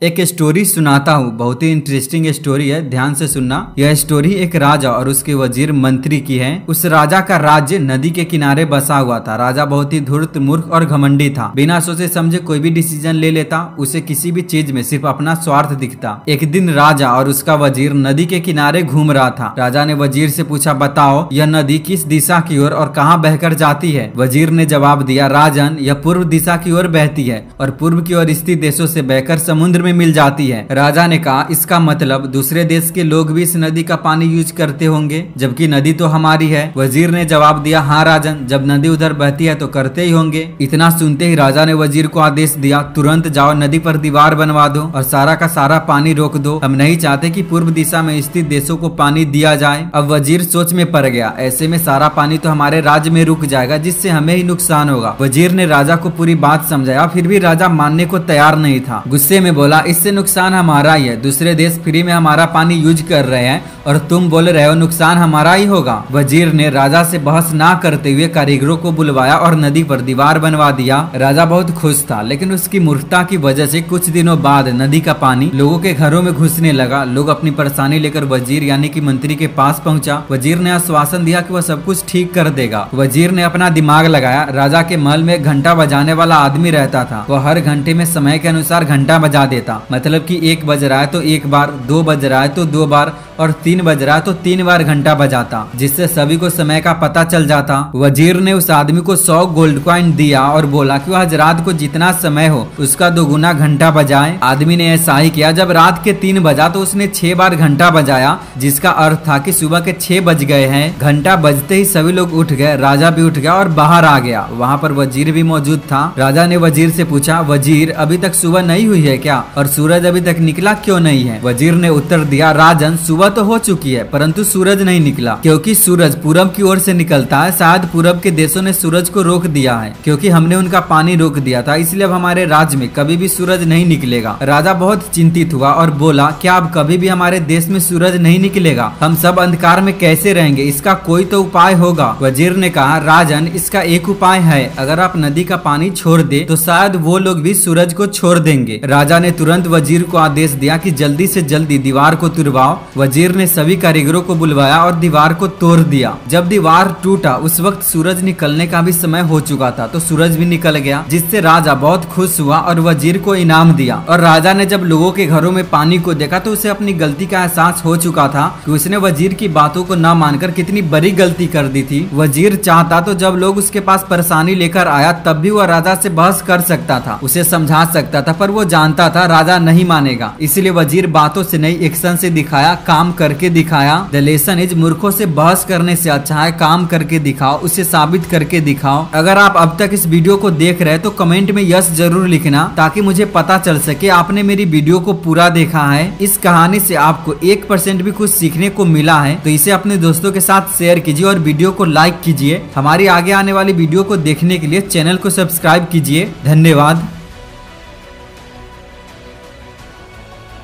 एक स्टोरी सुनाता हूँ। बहुत ही इंटरेस्टिंग स्टोरी है, ध्यान से सुनना। यह स्टोरी एक राजा और उसके वजीर मंत्री की है। उस राजा का राज्य नदी के किनारे बसा हुआ था। राजा बहुत ही धूर्त, मूर्ख और घमंडी था। बिना सोचे समझे कोई भी डिसीजन ले लेता। उसे किसी भी चीज में सिर्फ अपना स्वार्थ दिखता। एक दिन राजा और उसका वजीर नदी के किनारे घूम रहा था। राजा ने वजीर से पूछा, बताओ यह नदी किस दिशा की ओर और कहाँ बहकर जाती है। वजीर ने जवाब दिया, राजन यह पूर्व दिशा की ओर बहती है और पूर्व की ओर स्थित देशों से बहकर समुद्र में मिल जाती है। राजा ने कहा, इसका मतलब दूसरे देश के लोग भी इस नदी का पानी यूज करते होंगे, जबकि नदी तो हमारी है। वजीर ने जवाब दिया, हाँ राजन, जब नदी उधर बहती है तो करते ही होंगे। इतना सुनते ही राजा ने वजीर को आदेश दिया, तुरंत जाओ नदी पर दीवार बनवा दो और सारा का सारा पानी रोक दो। हम नहीं चाहते कि पूर्व दिशा में स्थित देशों को पानी दिया जाए। अब वजीर सोच में पड़ गया, ऐसे में सारा पानी तो हमारे राज्य में रुक जाएगा, जिससे हमें ही नुकसान होगा। वजीर ने राजा को पूरी बात समझाया, फिर भी राजा मानने को तैयार नहीं था। गुस्से में बोला, इससे नुकसान हमारा ही है। दूसरे देश फ्री में हमारा पानी यूज कर रहे हैं और तुम बोल रहे हो नुकसान हमारा ही होगा। वजीर ने राजा से बहस ना करते हुए कारीगरों को बुलवाया और नदी पर दीवार बनवा दिया। राजा बहुत खुश था, लेकिन उसकी मूर्खता की वजह से कुछ दिनों बाद नदी का पानी लोगों के घरों में घुसने लगा। लोग अपनी परेशानी लेकर वजीर यानी कि मंत्री के पास पहुंचा। वजीर ने आश्वासन दिया कि वह सब कुछ ठीक कर देगा। वजीर ने अपना दिमाग लगाया। राजा के महल में घंटा बजाने वाला आदमी रहता था। वह हर घंटे में समय के अनुसार घंटा बजा देता। मतलब कि 1 बज रहा है तो 1 बार, 2 बज रहा है तो 2 बार और 3 बज रहा है तो 3 बार घंटा बजाता, जिससे सभी को समय का पता चल जाता। वजीर ने उस आदमी को 100 गोल्ड कॉइन दिया और बोला कि वह आज रात को जितना समय हो उसका 2 गुना घंटा बजाए। आदमी ने ऐसा ही किया। जब रात के 3 बजा तो उसने 6 बार घंटा बजाया, जिसका अर्थ था कि सुबह के 6 बज गए हैं। घंटा बजते ही सभी लोग उठ गए। राजा भी उठ गया और बाहर आ गया। वहाँ पर वजीर भी मौजूद था। राजा ने वजीर से पूछा, वजीर अभी तक सुबह नहीं हुई है क्या, और सूरज अभी तक निकला क्यों नहीं है। वजीर ने उत्तर दिया, राजन सुबह तो हो चुकी है परंतु सूरज नहीं निकला, क्योंकि सूरज पूरब की ओर से निकलता है। शायद पूरब के देशों ने सूरज को रोक दिया है, क्योंकि हमने उनका पानी रोक दिया था, इसलिए अब हमारे राज्य में कभी भी सूरज नहीं निकलेगा। राजा बहुत चिंतित हुआ और बोला, क्या अब कभी भी हमारे देश में सूरज नहीं निकलेगा? हम सब अंधकार में कैसे रहेंगे? इसका कोई तो उपाय होगा। वजीर ने कहा, राजन इसका एक उपाय है, अगर आप नदी का पानी छोड़ दे तो शायद वो लोग भी सूरज को छोड़ देंगे। राजा ने तुरंत वजीर को आदेश दिया कि जल्दी से जल्दी दीवार को तुड़वाओ। वजीर ने सभी कारीगरों को बुलवाया और दीवार को तोड़ दिया। जब दीवार टूटा उस वक्त सूरज निकलने का भी समय हो चुका था, तो सूरज भी निकल गया, जिससे राजा बहुत खुश हुआ और वजीर को इनाम दिया। और राजा ने जब लोगों के घरों में पानी को देखा तो उसे अपनी गलती का एहसास हो चुका था कि उसने वजीर की बातों को न मानकर कितनी बड़ी गलती कर दी थी। वजीर चाहता तो जब लोग उसके पास परेशानी लेकर आया तब भी वह राजा से बहस कर सकता था, उसे समझा सकता था, पर वो जानता था राजा नहीं मानेगा। इसलिए वजीर बातों से नहीं एक्शन से दिखाया, काम करके दिखाया। द लेसन इज, मूर्खों से बहस करने से अच्छा है काम करके दिखाओ, उसे साबित करके दिखाओ। अगर आप अब तक इस वीडियो को देख रहे हैं तो कमेंट में यस जरूर लिखना, ताकि मुझे पता चल सके आपने मेरी वीडियो को पूरा देखा है। इस कहानी से आपको 1% भी कुछ सीखने को मिला है तो इसे अपने दोस्तों के साथ शेयर कीजिए और वीडियो को लाइक कीजिए। हमारी आगे आने वाली वीडियो को देखने के लिए चैनल को सब्सक्राइब कीजिए। धन्यवाद।